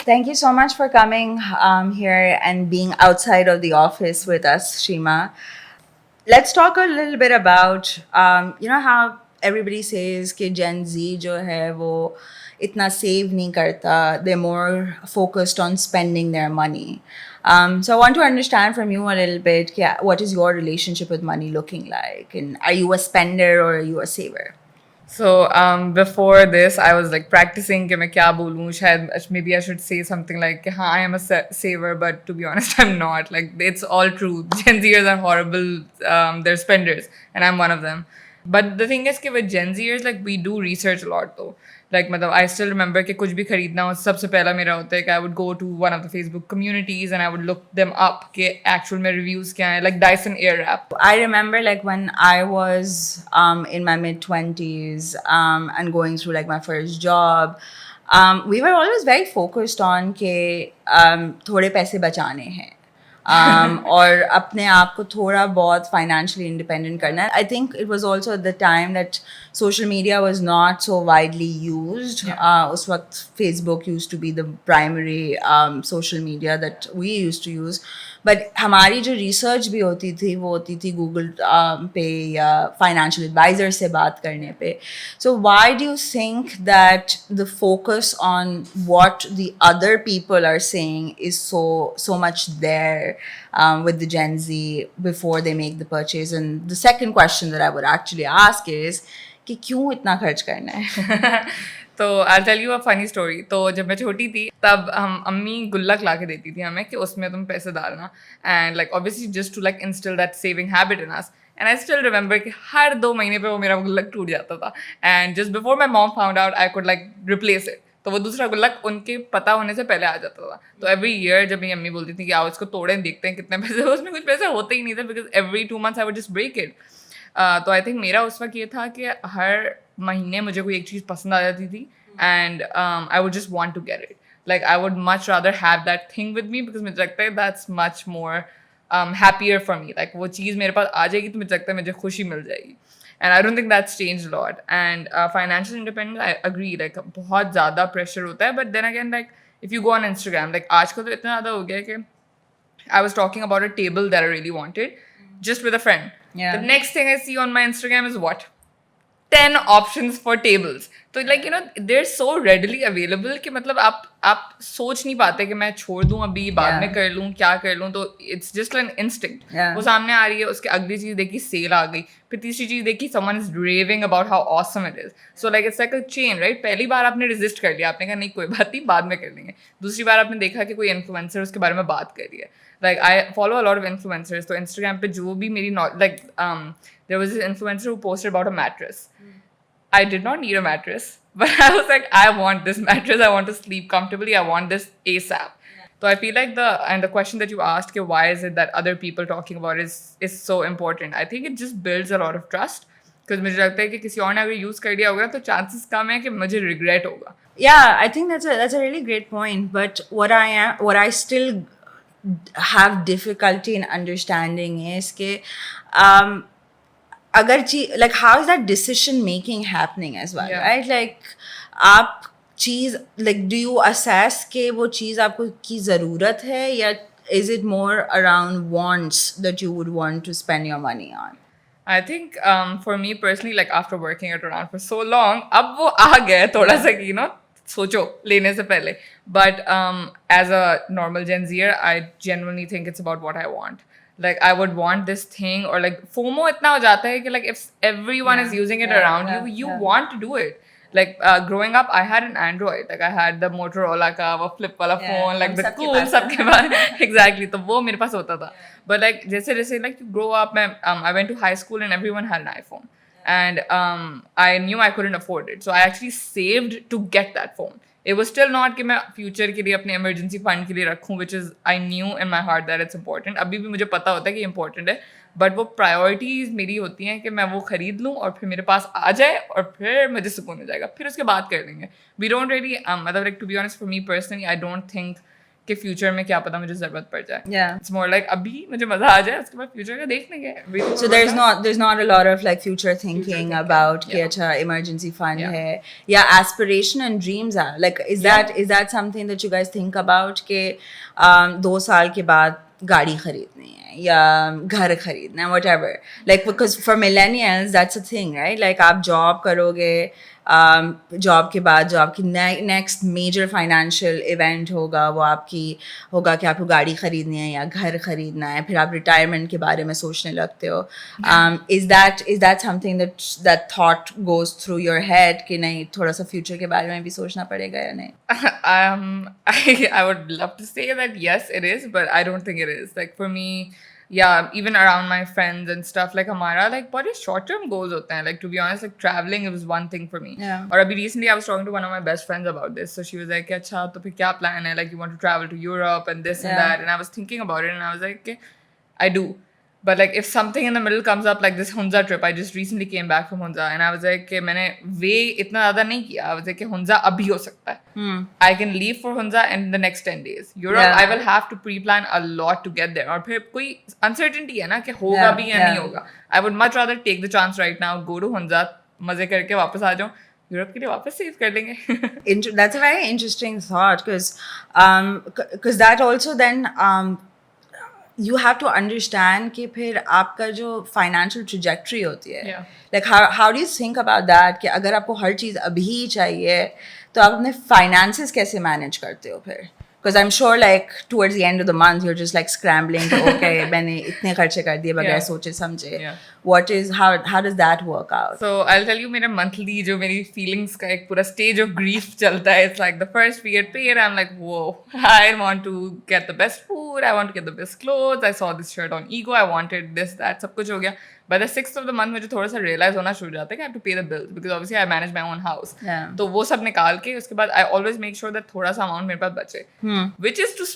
Thank you so much for coming here and being outside of the office with us, Sheema. Let's talk a little bit about, how everybody says कि Gen Z जो है वो इतना save नहीं करता. They're more focused on spending their money. So I want to understand from you a little bit, what is your relationship with money looking like? And are you a spender or are you a saver? So before this, I was like practicing कि मैं क्या बोलूँ. शायद maybe I should say something like कि हाँ, I am a saver, but to be honest, I'm not. Like it's all true. Gen Zers are horrible. They're spenders, and I'm one of them. But the thing is कि with Gen Zers, like we do research a lot though. Like मतलब I still remember कि कुछ भी खरीदना हो सबसे पहला मेरा होता है कि I would go to one of the Facebook communities and I would look them up कि actual में reviews क्या हैं, like Dyson Airwrap. I remember like when I was in my mid 20s and going through like my first job, we were always very focused on कि थोड़े पैसे बचाने हैं. और अपने आप को थोड़ा बहुत financially independent करना है. I think it was also at the time that social media was not so widely used. उस वक्त Facebook used to be the primary social media that we used to use. But हमारी जो research भी होती थी वो होती थी Google पे या financial advisor से बात करने पे. So why do you think that the focus on what the other people are saying is so much there with the Gen Z before they make the purchase? And the second question that I would actually ask is कि क्यों इतना खर्च करना है? तो I tell you a funny story. तो जब मैं छोटी थी तब हम अम्मी गुल्लक ला के देती थी हमें कि उसमें तुम पैसे डालना. And like obviously just to like instil that saving habit in us. And I still remember कि हर 2 महीने पे वो मेरा गुल्लक टूट जाता था. And just before my mom found out I could like replace it. तो वो दूसरा गुल्लक उनके पता होने से पहले आ जाता था. तो एवरी ईयर जब मेरी अम्मी बोलती थी कि आओ इसको तोड़ें देखते हैं कितने पैसे, उसमें कुछ पैसे होते ही नहीं थे because every 2 months I would just break it. तो आई थिंक मेरा उस वक्त ये था कि हर महीने मुझे कोई एक चीज़ पसंद आ जाती थी and I would just want to get it. Like I would much rather have that thing with me because मुझे लगता है that's much more happier for me. Like वो चीज़ मेरे पास आ जाएगी तो मुझे लगता है मुझे खुशी मिल जाएगी. And I don't think that's changed a lot. And financial independence, I agree. Like बहुत ज़्यादा pressure होता है. But then again, like if you go on Instagram, like आजकल तो इतना ज़्यादा हो गया है कि I was talking about a table that I really wanted, just with a friend. Yeah. The next thing I see on my Instagram is what? 10 options for tables. तो like you know they're so readily available कि मतलब आप सोच नहीं पाते कि मैं छोड़ दूँ अभी बाद में कर लूँ क्या कर लूँ. तो it's just an instinct. वो सामने आ रही है, उसके अगली चीज़ देखी सेल आ गई, फिर तीसरी चीज़ देखी someone is raving about how awesome it is. So like it's like a chain, right? पहली बार आपने resist कर लिया, आपने कहा नहीं कोई बात नहीं बाद में कर लेंगे. दूसरी बार आपने देखा कि कोई influencer उसके बारे में बात कर रही है. Like I follow a lot of influencers. तो Instagram पे जो भी मेरी like there was this influencer who posted about a mattress. I did not need a mattress, but I was like, I want this mattress. I want to sleep comfortably. I want this ASAP. So I feel like the question that you asked, why is it that other people talking about it is so important? I think it just builds a lot of trust. Because मुझे लगता है कि किसी और ने अगर use कर दिया होगा तो chances कम है कि मुझे regret होगा. Yeah, I think that's a really great point. But what I still have difficulty in understanding is कि अगर like how is that decision making happening as well, right? Like आप चीज़ like do you assess कि वो चीज़ आपको की ज़रूरत है या is it more around wants that you would want to spend your money on? I think for me personally, like after working at Oraan for so long, अब वो आ गया थोड़ा सा कि सोचो लेने से पहले. But as a normal Gen Zer, I genuinely think it's about what I want. Like I would want this thing, or like FOMO itna ho jata hai ki like if everyone is using it around you want to do it. Like growing up, I had an Android. Like I had the Motorola ka wo flip wala phone, like the cool sabke paas. Exactly. तो वो मेरे पास होता था. But like जैसे like you grow up, I went to high school and everyone had an iPhone. And I knew I couldn't afford it. So I actually saved to get that phone. It was still not कि मैं future के लिए अपने emergency fund के लिए रखूँ, which is I new in my heart that it's important. अभी भी मुझे पता होता है कि इंपॉर्टेंट है, बट वो प्रायोरिटीज़ मेरी होती हैं कि मैं वो खरीद लूँ और फिर मेरे पास आ जाए और फिर मुझे सुकून हो जाएगा, फिर उसके बाद कर लेंगे. वी डोंट रियली मतलब like to be honest for me personally I don't think कि फ्यूचर में क्या पता मुझे जरूरत पड़ जाए. Yeah. It's more like अभी मुझे मजा आ जाए, उसके बाद फ्यूचर का देख लेंगे. So there's not a lot of like future thinking thinking, about कि yeah. अच्छा emergency fund Yeah. है या aspiration and dreams are like is that something that you guys think about कि 2 साल के बाद गाड़ी खरीदनी है या घर खरीदना है whatever like because for millennials that's a thing right like आप job करोगे जॉब के बाद जो आपकी नेक्स्ट मेजर फाइनेंशियल इवेंट होगा वो आपकी होगा कि आपको गाड़ी खरीदनी है या घर खरीदना है फिर आप रिटायरमेंट के बारे में सोचने लगते हो is that something that thought goes through your head कि नहीं थोड़ा सा फ्यूचर के बारे में भी सोचना पड़ेगा या नहीं I would love to say that yes it is but I don't think it is like for me yeah, even around my friends and stuff, like हमारा like बहुत short-term goals होते हैं. Like to be honest, like traveling it was one thing for me. Yeah. और अभी recently I was talking to one of my best friends about this. So she was like, अच्छा तो फिर क्या plan है? Like you want to travel to Europe and this and that. And I was thinking about it and I was like, okay, I do. But like if something in the middle comes up like this Hunza trip, I just recently came back from Hunza and I was like कि मैंने weigh इतना ज़्यादा नहीं किया. I was like कि Hunza अभी हो सकता है. I can leave for Hunza in the next 10 days. Europe, I will have to pre-plan a lot to get there. और फिर कोई uncertainty है ना कि होगा भी या नहीं होगा. I would much rather take the chance right now, go to Hunza, मजे करके वापस आ जाऊँ. यूरोप के लिए वापस सेव कर लेंगे. That's a very interesting thought because that also then you have to understand कि फिर आपका जो financial trajectory होती है like how do you think about that कि अगर आपको हर चीज़ अभी चाहिए तो आप अपने finances कैसे manage करते हो फिर because I'm sure like towards the end of the month you're just like scrambling to okay मैंने इतने खर्चे कर दिए बगैर सोचे समझे what is how does that work out so I'll tell you मेरा monthly जो मेरी feelings का एक पूरा stage of grief चलता है it's like the first we get paid I'm like whoa I want to get the best food I want to get the best clothes I saw this shirt on Ego I wanted this that सब कुछ हो गया by the 6th of the month मुझे थोड़ा सा realize होना शुरू हो जाता है कि I have to pay the bills because obviously I manage my own house तो वो सब निकाल के उसके बाद I always make sure that थोड़ा सा amount मेरे पास बचे which is to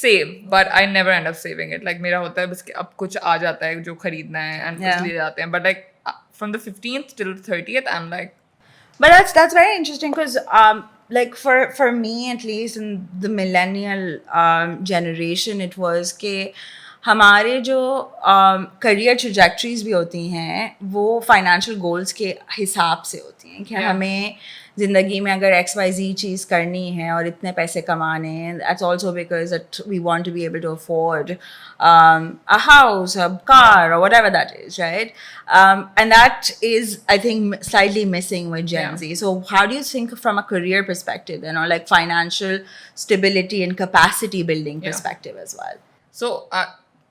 save but I never end up saving it like मेरा होता है बस कि अब कुछ आ जाता है जो खरीदना है and कुछ ले जाते हैं but like from the 15th till the 30th I'm like but that's very interesting because like for me at least in the millennial generation it was कि हमारे जो करियर ट्रैजेक्टरीज भी होती हैं वो फाइनेंशियल गोल्स के हिसाब से होती हैं कि हमें ज़िंदगी में अगर XYZ चीज़ करनी है और इतने पैसे कमाने हैं that's also because that we want to be able to afford a house, a car, or whatever that is, right? And that is, I think, slightly missing with Gen Z. So how do you think from a career perspective, you know, like financial stability and capacity building perspective as well? So,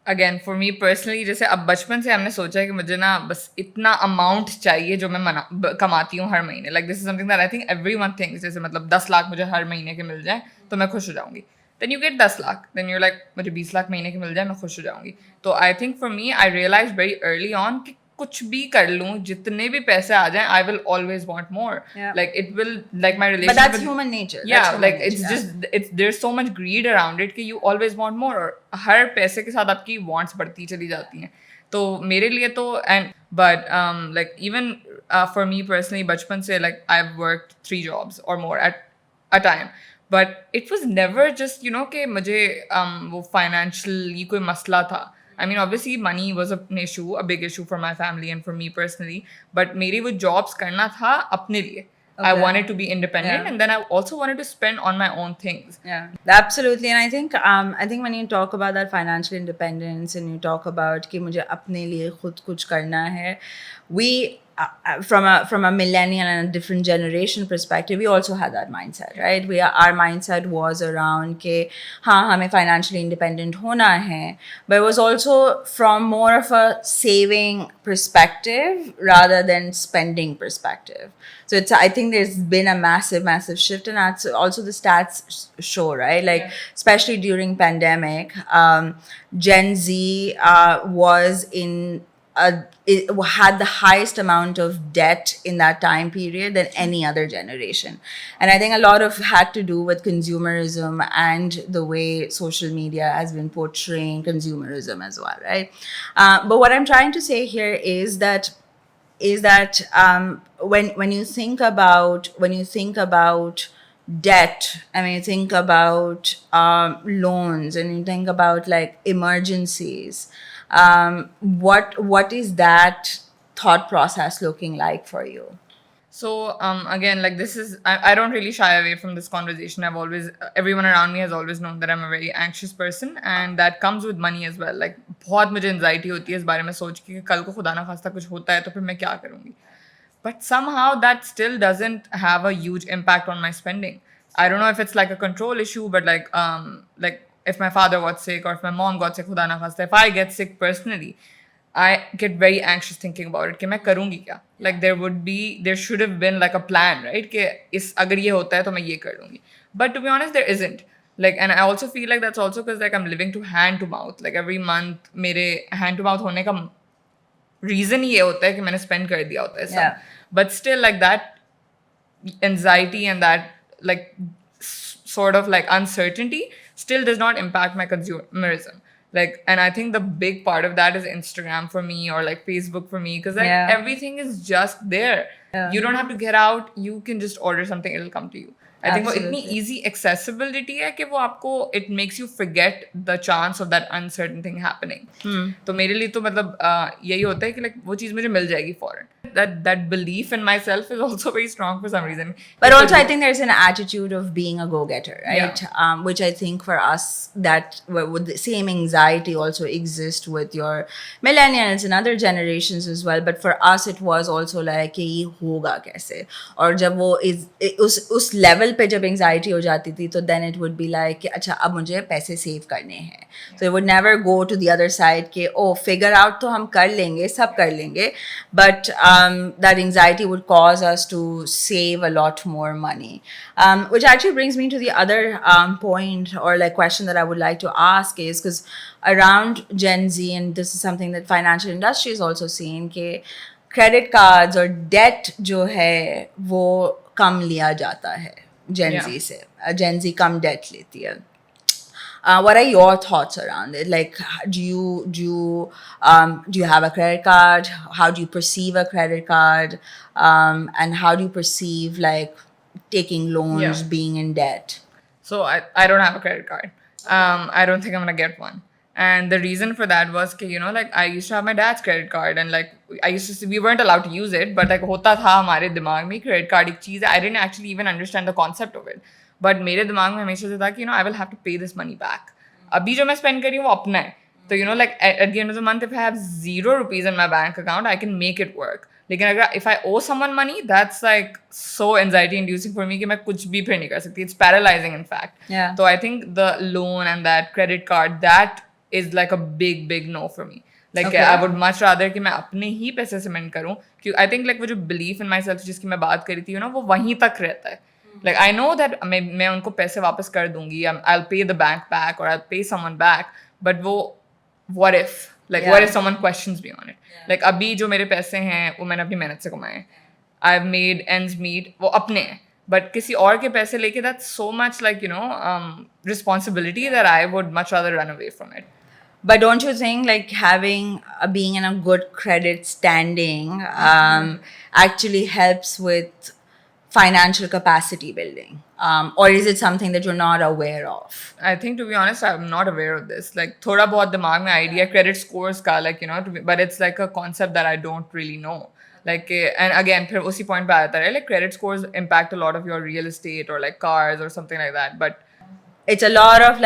again for me personally जैसे अब बचपन से हमने सोचा है कि मुझे ना बस इतना अमाउंट चाहिए जो मैं कमाती हूँ हर महीने like this is something that I think everyone thinks जैसे मतलब 10 लाख मुझे हर महीने के मिल जाए तो मैं खुश हो जाऊँगी then you get 10 lakh then you like मुझे 20 लाख महीने के मिल जाए मैं खुश हो जाऊँगी तो I think for me I realise very early on कि कुछ भी कर लूं जितने भी पैसे आ जाएं I will always want more like it will like my relationship but that's human nature it's there's so much greed around it कि you always want more और हर पैसे के साथ आपकी wants बढ़ती चली जाती हैं तो मेरे लिए तो and but like even for me personally बचपन से like I've worked 3 jobs or more at a time but it was never just you know कि मुझे वो financially कोई मसला था I mean, obviously, money was an issue, a big issue for my family and for me personally. But मेरी वो jobs करना था अपने लिए. I wanted to be independent, and then I also wanted to spend on my own things. Yeah, absolutely. And I think when you talk about that financial independence and you talk about कि मुझे अपने लिए खुद कुछ करना है, we from a millennial and a different generation perspective, we also had that mindset, right? Our mindset was around कि हाँ हमें financially independent होना है, but it was also from more of a saving perspective rather than spending perspective. So I think there's been a massive shift, and that's also the stats show, right? Like especially during pandemic, Gen Z was it had the highest amount of debt in that time period than any other generation. And I think a lot of had to do with consumerism and the way social media has been portraying consumerism as well, right? But what I'm trying to say here is that when you think about debt, and when you think about loans, and you think about like emergencies, what is that thought process looking like for you? So again, like this is I don't really shy away from this conversation. I've always everyone around me has always known that I'm a very anxious person, and that comes with money as well. Like बहुत मुझे anxiety होती है इस बारे में सोच के कि कल को खुदा ना खास्ता कुछ होता है तो फिर मैं क्या करूँगी. But somehow that still doesn't have a huge impact on my spending. I don't know if it's like a control issue, but like if my father got sick or if my mom got sick, खुदा ना खास्ता, if I get sick personally, I get very anxious thinking about it कि मैं करूँगी क्या. Like there should have been like a plan, right? कि इस अगर ये होता है तो मैं ये कर लूँगी. But to be honest, there isn't. Like, and I also feel like that's also because like I'm living to hand to mouth. Like every month मेरे hand to mouth होने का reason ये होता है कि मैंने spend कर दिया होता है सब. Yeah. But still like that anxiety and that like sort of like uncertainty still does not impact my consumerism. Like, and I think the big part of that is Instagram for me or like Facebook for me, because like everything is just there. You don't have to get out. You can just order something, it'll come to you. I think वो इतनी easy accessibility है कि वो आपको it makes you forget the chance of that uncertain thing happening. तो मेरे लिए तो मतलब यही होता है कि like वो चीज़ मुझे मिल जाएगी फौरन. That belief in myself is also very strong for some reason. But also, I think there's an attitude of being a go-getter, right? Yeah. Which I think for us, that with the same anxiety also exists with your millennials and other generations as well. But for us, it was also like कि ये होगा कैसे? और जब वो उस level पे जब anxiety हो जाती थी, तो then it would be like कि अच्छा अब मुझे पैसे save करने हैं. So it would never go to the other side कि oh figure out तो हम कर लेंगे, सब कर लेंगे. But that anxiety would cause us to save a lot more money. Which actually brings me to the other point or like question that I would like to ask is because around Gen Z, and this is something that financial industry is also seeing, कि credit cards or debt जो है वो कम लिया जाता है Gen Z से. Gen Z कम debt लेती है. What are your thoughts around it? Like, do you have a credit card? How do you perceive a credit card? And how do you perceive like taking loans, being in debt? So I don't have a credit card. I don't think I'm gonna get one. And the reason for that was कि like I used to have my dad's credit card, and like we weren't allowed to use it, but like होता था हमारे दिमाग में credit card एक चीज़ है. I didn't actually even understand the concept of it. But मेरे दिमाग में हमेशा से था कि I will have to pay this money back. अभी जो मैं spend कर रही हूँ वो अपना है. तो like at the end of the month, if I have 0 rupees in my bank account, I can make it work. लेकिन अगर if I owe someone money, that's like so anxiety inducing for me कि मैं कुछ भी फिर नहीं कर सकती. It's paralyzing in fact. Yeah. So I think the loan and that credit card, that is like a big no for me. Like I would much rather कि मैं अपने ही पैसे spend करूँ. क्योंकि I think like वो जो belief in myself जिसकी मैं बात करी थी वो वहीं तक रहता है. Like I know that मैं उनको पैसे वापस कर दूंगी. I'll pay the bank back or I'll pay someone back. But वो what if? Like what if someone questions me on it? Like अभी जो मेरे पैसे हैं वो मैंने अपनी मेहनत से कमाए. I've made ends meet. वो अपने हैं. But किसी और के पैसे लेके, that's so much like responsibility that I would much rather run away from it. But don't you think like being in a good credit standing actually helps with financial capacity building? Or is it something that you're not aware of? I think to be honest, I'm not aware of this. Like थोड़ा बहुत दिमाग में idea credit scores का like but it's like a concept that I don't really know. Like and again फिर उसी point पे आता है like credit scores impact a lot of your real estate or like cars or something like that. But it's a lot of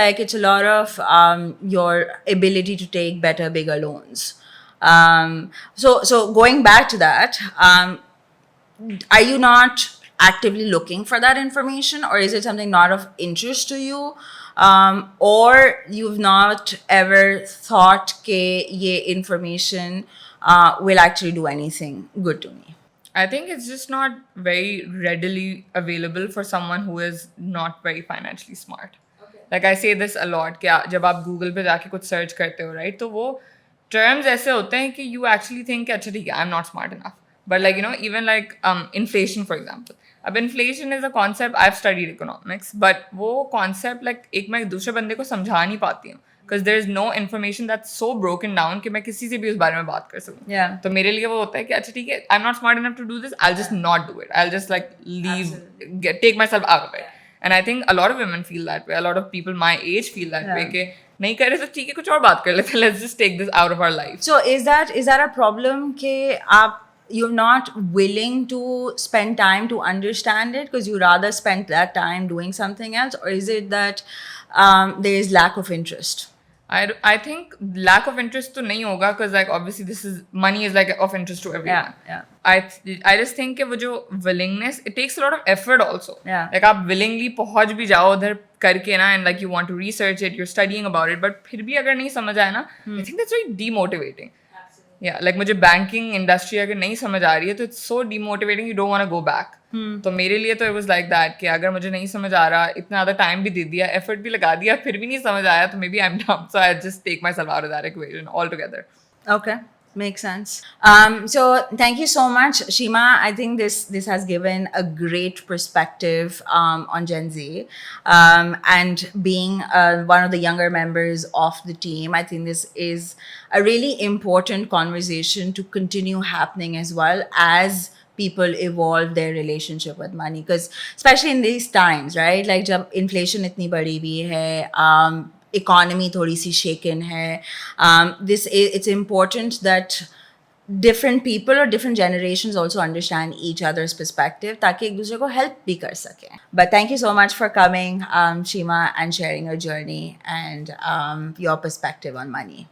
your ability to take better, bigger loans. So going back to that, are you not actively looking for that information, or is it something not of interest to you, or you've not ever thought ke ye information will actually do anything good to me? I think it's just not very readily available for someone who is not very financially smart. Like I say this a lot कि जब आप Google पे जाके कुछ search करते हो, right? तो वो terms ऐसे होते हैं कि you actually think कि अच्छा ठीक है, I'm not smart enough. But like even like inflation for example. अब inflation is a concept, I've studied economics, but वो concept like एक मैं दूसरे बंदे को समझा नहीं पाती हूँ. Because there is no information that's so broken down कि मैं किसी से भी उस बारे में बात कर सकूँ. Yeah. तो मेरे लिए वो होता है कि अच्छा ठीक है, I'm not smart enough to do this, I'll just not do it. I'll just like leave, take myself out of it. And I think a lot of women feel that way. A lot of people my age feel that way. Yeah. कि नहीं करे तो ठीक है कुछ और बात कर लेते हैं. Let's just take this out of our life. So is that a problem ke you're not willing to spend time to understand it because you rather spend that time doing something else, or is it that there is lack of interest? I think lack of interest तो नहीं होगा because like obviously this is money is like of interest to everyone. Yeah. I just think कि वो जो willingness, it takes a lot of effort also. Yeah. Like आप willingly पहुंच भी जाओ उधर करके ना, and like you want to research it, you're studying about it, but फिर भी अगर नहीं समझ आया ना, I think that's very demotivating. Yeah, like मुझे बैंकिंग इंडस्ट्री अगर नहीं समझ आ रही है तो it's so demotivating, you don't want to go back. तो मेरे लिए तो इट वाज लाइक दैट कि अगर मुझे नहीं समझ आ रहा, इतना ज़्यादा टाइम भी दे दिया, एफर्ट भी लगा दिया, फिर भी नहीं समझ आया, तो may be I am dumb, so I just take myself out of that equation all together. Okay, makes sense. So thank you so much, Sheema. I think this has given a great perspective on Gen Z, and being one of the younger members of the team, I think this is a really important conversation to continue happening as well as people evolve their relationship with money. Because especially in these times, right? Like जब inflation इतनी बढ़ी हुई है, economy थोड़ी सी shaken है, it's important that different people or different generations also understand each other's perspective ताकि एक दूसरे को help भी कर सकें. But thank you so much for coming, Sheema, and sharing your journey and your perspective on money.